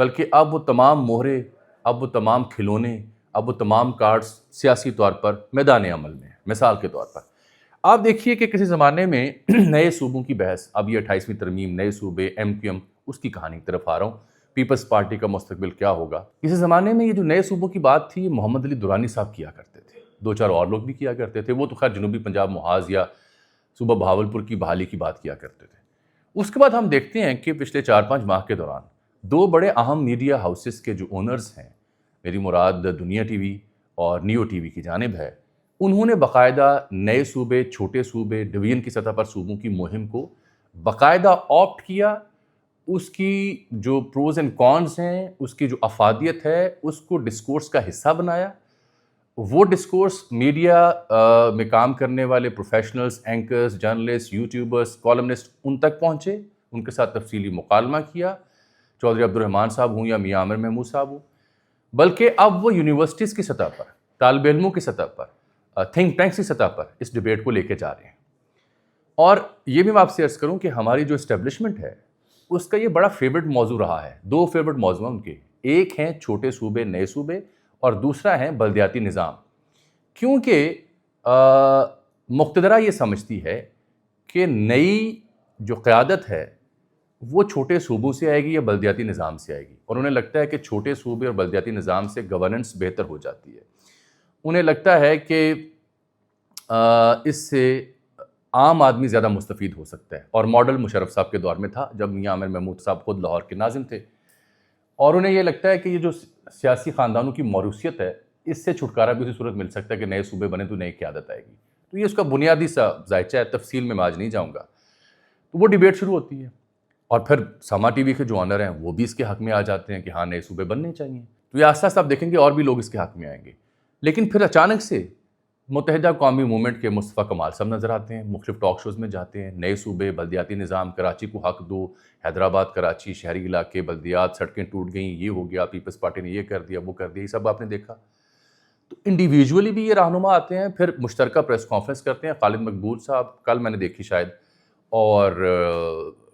بلکہ اب وہ تمام مہرے، اب وہ تمام کھلونے، اب وہ تمام کارڈز سیاسی طور پر میدان عمل میں ہیں۔ مثال کے طور پر آپ دیکھیے کہ کسی زمانے میں نئے صوبوں کی بحث، اب یہ 28ویں ترمیم، نئے صوبے، ایم کیو ایم، اس کی کہانی کی طرف آ رہا ہوں، پیپلز پارٹی کا مستقبل کیا ہوگا۔ کسی زمانے میں یہ جو نئے صوبوں کی بات تھی، یہ محمد علی درانی صاحب کیا کرتے تھے، 2-4 اور لوگ بھی کیا کرتے تھے، وہ تو خیر جنوبی پنجاب محاذ یا صوبہ بہاولپور کی بحالی کی بات کیا کرتے تھے۔ اس کے بعد ہم دیکھتے ہیں کہ پچھلے 4-5 ماہ کے دوران 2 بڑے اہم میڈیا ہاؤسز کے جو اونرز ہیں، میری مراد دنیا ٹی وی اور نیو ٹی وی کی جانب ہے، انہوں نے باقاعدہ نئے صوبے، چھوٹے صوبے، ڈویژن کی سطح پر صوبوں کی مہم کو باقاعدہ آپٹ کیا، اس کی جو پروز اینڈ کونز ہیں، اس کی جو افادیت ہے، اس کو ڈسکورس کا حصہ بنایا۔ وہ ڈسکورس میڈیا میں کام کرنے والے professionals, anchors, journalist, YouTubers, columnist ان تک پہنچے، ان کے ساتھ تفصیلی مکالمہ کیا، چودھری عبدالرحمان صاحب ہوں یا میاں عامر محمود صاحب ہوں، بلکہ اب وہ یونیورسٹیز کی سطح پر، طالب علموں کی سطح پر، تھنک ٹینکس کی سطح پر اس ڈیبیٹ کو لے کے جا رہے ہیں۔ اور یہ بھی میں آپ سے عرض کروں کہ ہماری جو اسٹیبلشمنٹ ہے، اس کا یہ بڑا فیورٹ موضوع رہا ہے۔ 2 فیورٹ موضوع ہیں ان کے، ایک ہیں چھوٹے صوبے، نئے صوبے، اور دوسرا ہے بلدیاتی نظام، کیونکہ مقتدرہ یہ سمجھتی ہے کہ نئی جو قیادت ہے وہ چھوٹے صوبوں سے آئے گی یا بلدیاتی نظام سے آئے گی، اور انہیں لگتا ہے کہ چھوٹے صوبے اور بلدیاتی نظام سے گورننس بہتر ہو جاتی ہے۔ انہیں لگتا ہے کہ اس سے عام آدمی زیادہ مستفید ہو سکتا ہے، اور ماڈل مشرف صاحب کے دور میں تھا جب میاں عامر محمود صاحب خود لاہور کے ناظم تھے، اور انہیں یہ لگتا ہے کہ یہ جو سیاسی خاندانوں کی موروثیت ہے، اس سے چھٹکارا بھی اسی صورت مل سکتا ہے کہ نئے صوبے بنے تو نئی قیادت آئے گی۔ تو یہ اس کا بنیادی سا ذائچہ ہے، تفصیل میں آج نہیں جاؤں گا۔ تو وہ ڈیبیٹ شروع ہوتی ہے، اور پھر سما ٹی وی کے جو آنر ہیں وہ بھی اس کے حق میں آ جاتے ہیں کہ ہاں نئے صوبے بننے چاہیے۔ تو یہ آہستہ آہستہ آپ دیکھیں گے اور بھی لوگ اس کے حق میں آئیں گے، لیکن پھر اچانک سے متحدہ قومی موومنٹ کے مصطفیٰ کمال صاحب نظر آتے ہیں، مختلف ٹاک شوز میں جاتے ہیں، نئے صوبے، بلدیاتی نظام، کراچی کو حق دو، حیدرآباد کراچی شہری علاقے، بلدیات، سڑکیں ٹوٹ گئیں، یہ ہو گیا، پیپلز پارٹی نے یہ کر دیا، وہ کر دیا، یہ سب آپ نے دیکھا۔ تو انڈیویجولی بھی یہ رہنما آتے ہیں، پھر مشترکہ پریس کانفرنس کرتے ہیں۔ خالد مقبول صاحب کل میں نے دیکھی شاید، اور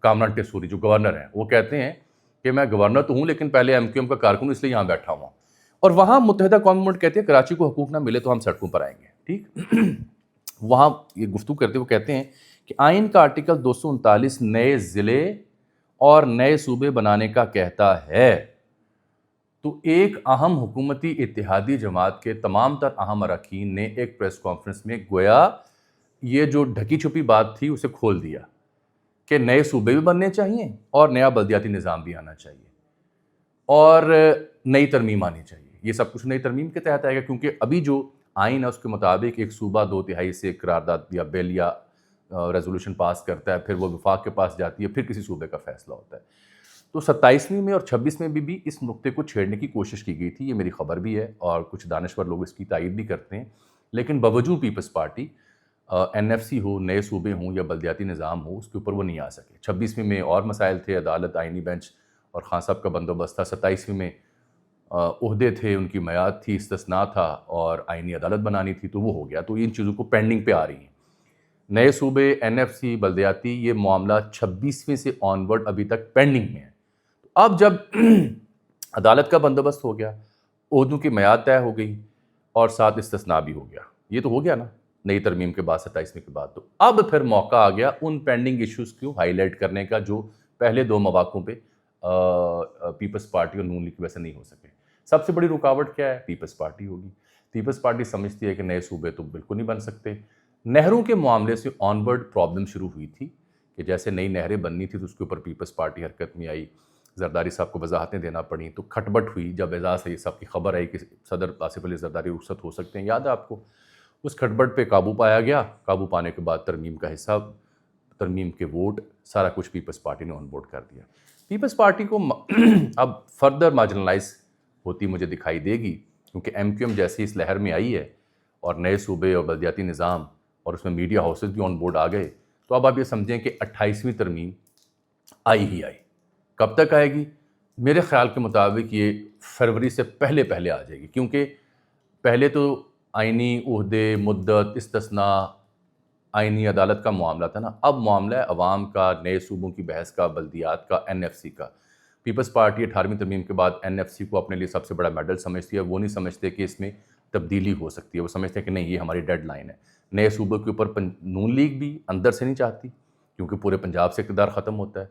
کامران ٹیسوری جو گورنر ہیں، وہ کہتے ہیں کہ میں گورنر تو ہوں لیکن پہلے ایم کیو ایم کا کارکن ہوں، اس لیے یہاں بیٹھا ہوا ہوں۔ اور وہاں متحدہ قومی موومنٹ کہتے ہیں کراچی کو حقوق نہ ملے تو ہم سڑکوں پر آئیں گے، ٹھیک۔ وہاں یہ گفتگو کرتے وہ کہتے ہیں کہ آئین کا آرٹیکل 239 نئے ضلع اور نئے صوبے بنانے کا کہتا ہے، تو ایک اہم حکومتی اتحادی جماعت کے تمام تر اہم اراکین نے ایک پریس کانفرنس میں گویا یہ جو ڈھکی چھپی بات تھی اسے کھول دیا کہ نئے صوبے بھی بننے چاہیے اور نیا بلدیاتی نظام بھی آنا چاہیے اور نئی ترمیم آنی چاہیے۔ یہ سب کچھ نئی ترمیم کے تحت آئے گا، کیونکہ ابھی جو آئین ہے اس کے مطابق ایک صوبہ 2/3 سے قرارداد یا بل یا ریزولوشن پاس کرتا ہے، پھر وہ وفاق کے پاس جاتی ہے، پھر کسی صوبے کا فیصلہ ہوتا ہے۔ تو 27ویں میں اور 26 میں بھی اس نقطے کو چھیڑنے کی کوشش کی گئی تھی، یہ میری خبر بھی ہے اور کچھ دانشور لوگ اس کی تائید بھی کرتے ہیں، لیکن باوجود Peoples Party N F C ہو، نئے صوبے ہوں یا بلدیاتی نظام ہو، اس کے اوپر وہ نہیں آ سکے۔ 26ویں میں اور مسائل تھے، عدالت، آئینی بینچ اور خان صاحب کا بندوبست تھا۔ 27ویں میں عہدے تھے، ان کی میعاد تھی، استثناء تھا اور آئینی عدالت بنانی تھی، تو وہ ہو گیا۔ تو ان چیزوں کو پینڈنگ پہ آ رہی ہیں۔ نئے صوبے، این ایف سی، بلدیاتی، یہ معاملہ 26ویں سے آنورڈ ابھی تک پینڈنگ میں ہے۔ اب جب عدالت کا بندوبست ہو گیا، عہدوں کی میعاد طے ہو گئی اور ساتھ استثناء بھی ہو گیا، یہ تو ہو گیا نا نئی ترمیم کے بعد، 27ویں کے بعد، تو اب پھر موقع آ گیا ان پینڈنگ ایشوز کو ہائی لائٹ کرنے کا جو پہلے 2 مواقعوں پہ پیپلز پارٹی اور نون لیگ کی وجہ سے نہیں ہو سکے۔ سب سے بڑی رکاوٹ کیا ہے؟ پیپلز پارٹی ہوگی۔ پیپلز پارٹی سمجھتی ہے کہ نئے صوبے تو بالکل نہیں بن سکتے۔ نہروں کے معاملے سے آنورڈ پرابلم شروع ہوئی تھی کہ جیسے نئی نہریں بننی تھی تو اس کے اوپر پیپلز پارٹی حرکت میں آئی، زرداری صاحب کو وضاحتیں دینا پڑیں، تو کھٹبٹ ہوئی جب اعزاز سے یہ سب کی خبر آئی کہ صدر آصف علی زرداری رخصت ہو سکتے ہیں، یاد ہے آپ کو؟ اس کھٹبٹ پہ قابو پایا گیا، قابو پانے کے بعد ترمیم کا حصہ، ترمیم کے ووٹ، سارا کچھ پیپلز پارٹی نے آن بورڈ کر دیا۔ پیپلز پارٹی کو اب فردر مارجنلائز ہوتی مجھے دکھائی دے گی، کیونکہ ایم کیو ایم جیسی اس لہر میں آئی ہے اور نئے صوبے اور بلدیاتی نظام اور اس میں میڈیا ہاؤسز بھی آن بورڈ آ گئے، تو اب آپ یہ سمجھیں کہ 28ویں ترمیم آئی ہی آئی۔ کب تک آئے گی؟ میرے خیال کے مطابق یہ فروری سے پہلے آ جائے گی، کیونکہ پہلے تو آئینی عہدے، مدت، استثناء، آئینی عدالت کا معاملہ تھا نا، اب معاملہ ہے عوام کا، نئے صوبوں کی بحث کا، بلدیات کا، این ایف سی کا۔ پیپلز پارٹی 18ویں ترمیم کے بعد NFC کو اپنے لیے سب سے بڑا میڈل سمجھتی ہے. وہ نہیں سمجھتے کہ اس میں تبدیلی ہو سکتی ہے, وہ سمجھتے ہیں کہ نہیں یہ ہماری ڈیڈ لائن ہے. نئے صوبوں کے اوپر نون لیگ بھی اندر سے نہیں چاہتی کیونکہ پورے پنجاب سے اقتدار ختم ہوتا ہے,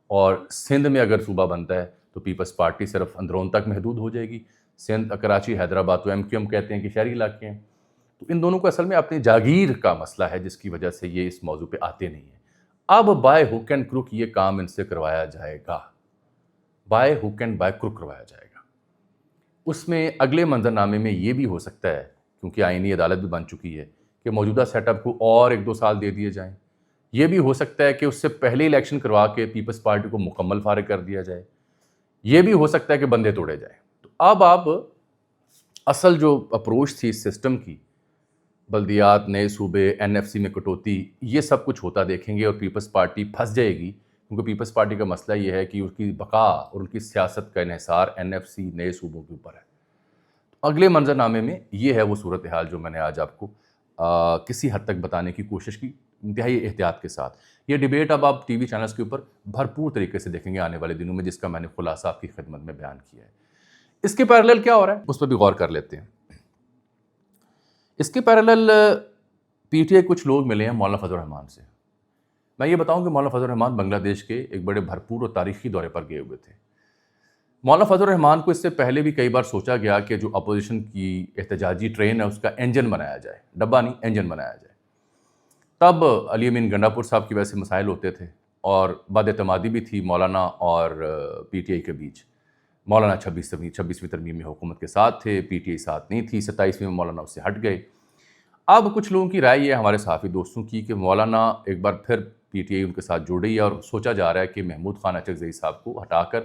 اور سندھ میں اگر صوبہ بنتا ہے تو پیپلز پارٹی صرف اندرون تک محدود ہو جائے گی. سندھ, کراچی, حیدرآباد تو MQM کہتے ہیں کہ شہری علاقے ہیں. تو ان دونوں کو اصل میں اپنی جاگیر کا مسئلہ ہے جس کی وجہ سے یہ اس موضوع پہ آتے نہیں ہیں. اب بائی ہک اینڈ کروک یہ کام ان سے کروایا جائے گا, by hook and by crook کروایا جائے گا. اس میں اگلے منظرنامے میں یہ بھی ہو سکتا ہے, کیونکہ آئینی عدالت بھی بن چکی ہے, کہ موجودہ سیٹ اپ کو اور 1-2 سال دے دیے جائیں. یہ بھی ہو سکتا ہے کہ اس سے پہلے الیکشن کروا کے پیپلز پارٹی کو مکمل فارغ کر دیا جائے. یہ بھی ہو سکتا ہے کہ بندے توڑے جائیں. تو اب اصل جو اپروچ تھی اس سسٹم کی, بلدیات, نئے صوبے, NFC میں کٹوتی, یہ سب کچھ ہوتا دیکھیں گے اور پیپلز پارٹی پھنس جائے گی. کیونکہ پیپلز پارٹی کا مسئلہ یہ ہے کہ اس کی بقا اور ان کی سیاست کا انحصار NFC نئے صوبوں کے اوپر ہے. اگلے منظرنامے میں یہ ہے وہ صورتحال جو میں نے آج آپ کو کسی حد تک بتانے کی کوشش کی, انتہائی احتیاط کے ساتھ. یہ ڈیبیٹ اب آپ TV چینلز کے اوپر بھرپور طریقے سے دیکھیں گے آنے والے دنوں میں, جس کا میں نے خلاصہ آپ کی خدمت میں بیان کیا ہے. اس کے پیرالل کیا ہو رہا ہے اس پر بھی غور کر لیتے ہیں. اس کے پیرالل PTI کچھ لوگ ملے ہیں مولانا فضل الرحمان سے. میں یہ بتاؤں کہ مولانا فضل الرحمان بنگلہ دیش کے ایک بڑے بھرپور اور تاریخی دورے پر گئے ہوئے تھے. مولانا فضل الرحمان کو اس سے پہلے بھی کئی بار سوچا گیا کہ جو اپوزیشن کی احتجاجی ٹرین ہے اس کا انجن بنایا جائے, ڈبہ نہیں انجن بنایا جائے. تب علی امین گنڈاپور صاحب کی وجہ سے مسائل ہوتے تھے اور بد اعتمادی بھی تھی مولانا اور PTI کے بیچ. مولانا 26ویں ترمیم میں حکومت کے ساتھ تھے, PTI ساتھ نہیں تھی. 27ویں میں مولانا اس سے ہٹ گئے. اب کچھ لوگوں کی رائے یہ ہے, ہمارے صحافی دوستوں کی, کہ مولانا ایک بار پھر PTI ان کے ساتھ جڑ رہی ہے اور سوچا جا رہا ہے کہ محمود خان اچکزئی صاحب کو ہٹا کر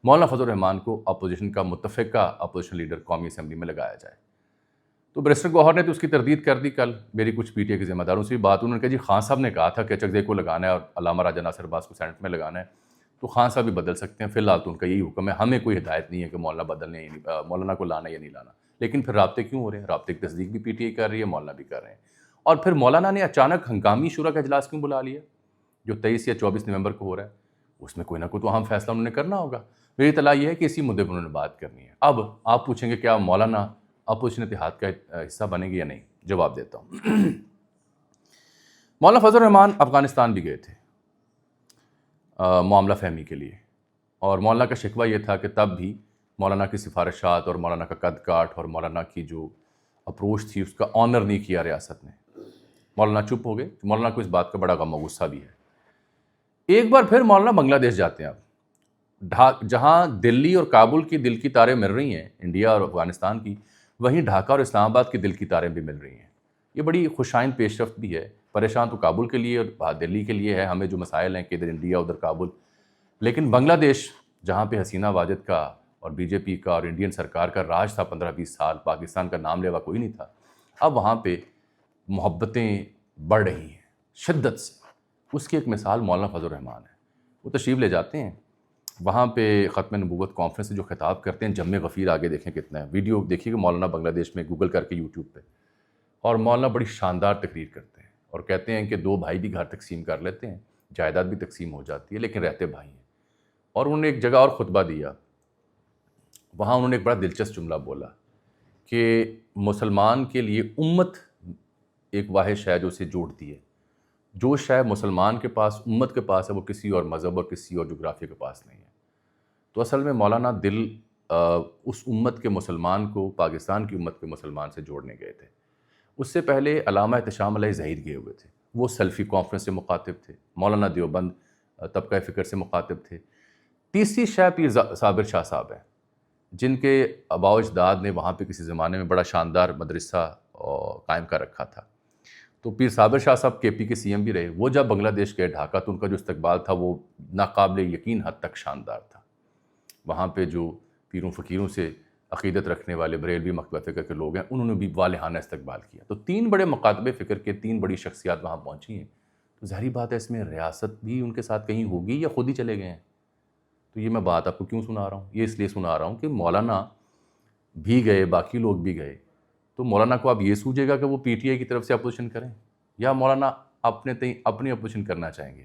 مولانا فضل الرحمان کو اپوزیشن کا متفقہ اپوزیشن لیڈر قومی اسمبلی میں لگایا جائے. تو بیرسٹر گوہر نے تو اس کی تردید کر دی. کل میری کچھ PTI کے ذمہ داروں سے بھی بات, انہوں نے کہا جی خان صاحب نے کہا تھا کہ اچکزئی کو لگانا ہے اور علامہ راجہ ناصر عباس کو سینٹ میں لگانا ہے, تو خان صاحب بھی بدل سکتے ہیں. فی الحال تو ان کا یہی حکم ہے, ہمیں کوئی ہدایت نہیں ہے کہ مولانا کو لانا یا نہیں لانا. لیکن پھر رابطے کیوں ہو رہے ہیں؟ رابطے کی تصدیق بھی PTI کر رہی ہے, مولانا بھی کر رہے ہیں. اور پھر مولانا نے اچانک ہنگامی شورا کا اجلاس کیوں بلا لیا جو 23 یا 24 نومبر کو ہو رہا ہے؟ اس میں کوئی نہ کوئی تو اہم فیصلہ انہوں نے کرنا ہوگا. میری اطلاع یہ ہے کہ اسی مدعے پر انہوں نے بات کرنی ہے. اب آپ پوچھیں گے کیا مولانا اپوزیشن اتحاد کا حصہ بنے گے یا نہیں؟ جواب دیتا ہوں. مولانا فضل الرحمان افغانستان بھی گئے تھے معاملہ فہمی کے لیے, اور مولانا کا شکوہ یہ تھا کہ تب بھی مولانا کی سفارشات اور مولانا کا قد کاٹ اور مولانا کی جو اپروچ تھی اس کا آنر نہیں کیا ریاست نے. مولانا چپ ہو گئے. مولانا کو اس بات کا بڑا غم و غصہ بھی ہے. ایک بار پھر مولانا بنگلہ دیش جاتے ہیں. اب جہاں دلی اور کابل کی دل کی تاریں مل رہی ہیں انڈیا اور افغانستان کی, وہیں ڈھاکہ اور اسلام آباد کی دل کی تاریں بھی مل رہی ہیں. یہ بڑی خوشائند پیش رفت بھی ہے. پریشان تو کابل کے لیے اور دلی کے لیے ہے, ہمیں جو مسائل ہیں کہ ادھر انڈیا ادھر کابل. لیکن بنگلہ دیش جہاں پہ حسینہ واجد کا اور BJP کا اور انڈین سرکار کا راج تھا 15-20 سال, پاکستان کا نام لیوا کوئی نہیں تھا, اب وہاں پہ محبتیں بڑھ رہی ہیں شدت سے. اس کی ایک مثال مولانا فضل الرحمان ہے. وہ تشریف لے جاتے ہیں وہاں پہ ختم نبوت کانفرنس سے جو خطاب کرتے ہیں, جم غفیر آگے دیکھیں کتنا ہے, ویڈیو دیکھیے کہ مولانا بنگلہ دیش میں گوگل کر کے YouTube پہ. اور مولانا بڑی شاندار تقریر کرتے ہیں اور کہتے ہیں کہ 2 بھائی بھی گھر تقسیم کر لیتے ہیں, جائیداد بھی تقسیم ہو جاتی ہے, لیکن رہتے بھائی ہیں. اور انہوں نے ایک جگہ اور خطبہ دیا, وہاں انہوں نے ایک بڑا دلچسپ جملہ بولا کہ مسلمان کے لیے امت ایک واحد شے جو اسے جوڑتی ہے. جو شے مسلمان کے پاس, امت کے پاس ہے, وہ کسی اور مذہب اور کسی اور جغرافیہ کے پاس نہیں ہے. تو اصل میں مولانا دل اس امت کے مسلمان کو پاکستان کی امت کے مسلمان سے جوڑنے گئے تھے. اس سے پہلے علامہ احتشام علیہ ظہیر گئے ہوئے تھے, وہ سلفی کانفرنس سے مخاطب تھے. مولانا دیوبند طبقہ فکر سے مخاطب تھے. تیسری شے پیر صابر شاہ صاحب ہیں, جن کے آباء و اجداد نے وہاں پہ کسی زمانے میں بڑا شاندار مدرسہ قائم کر رکھا تھا. تو پیر صابر شاہ صاحب KP کے CM بھی رہے. وہ جب بنگلہ دیش گئے ڈھاکہ, تو ان کا جو استقبال تھا وہ ناقابل یقین حد تک شاندار تھا. وہاں پہ جو پیروں فقیروں سے عقیدت رکھنے والے بریلوی مکتبہ فکر کے لوگ ہیں, انہوں نے بھی والہانہ استقبال کیا. تو 3 بڑے مکاتب فکر کے 3 بڑی شخصیات وہاں پہنچی ہیں. تو ظاہری بات ہے اس میں ریاست بھی ان کے ساتھ کہیں ہوگی یا خود ہی چلے گئے ہیں. تو یہ میں بات آپ کو کیوں سنا رہا ہوں؟ یہ اس لیے سنا رہا ہوں کہ مولانا بھی گئے, باقی لوگ بھی گئے. تو مولانا کو آپ یہ سوچے گا کہ وہ PTI کی طرف سے اپوزیشن کریں, یا مولانا اپنی اپوزیشن کرنا چاہیں گے.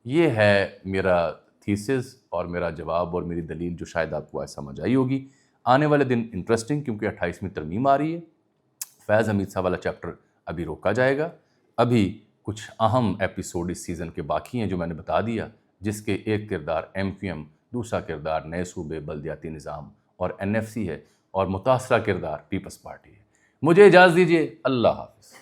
یہ ہے میرا تھیسز اور میرا جواب اور میری دلیل جو شاید آپ کو آج سمجھ آئی ہوگی. آنے والے دن انٹرسٹنگ کیونکہ 28ویں ترمیم آ رہی ہے. فیض حمید صاحب والا چیپٹر ابھی روکا جائے گا. ابھی کچھ اہم ایپیسوڈ اس سیزن کے باقی ہیں جو میں نے بتا دیا، جس کے ایک کردار MQM، دوسرا کردار نئے صوبے بلدیاتی نظام اور NFC ہے، اور متاثرہ کردار پیپلز پارٹی ہے. مجھے اجازت دیجیے. اللہ حافظ.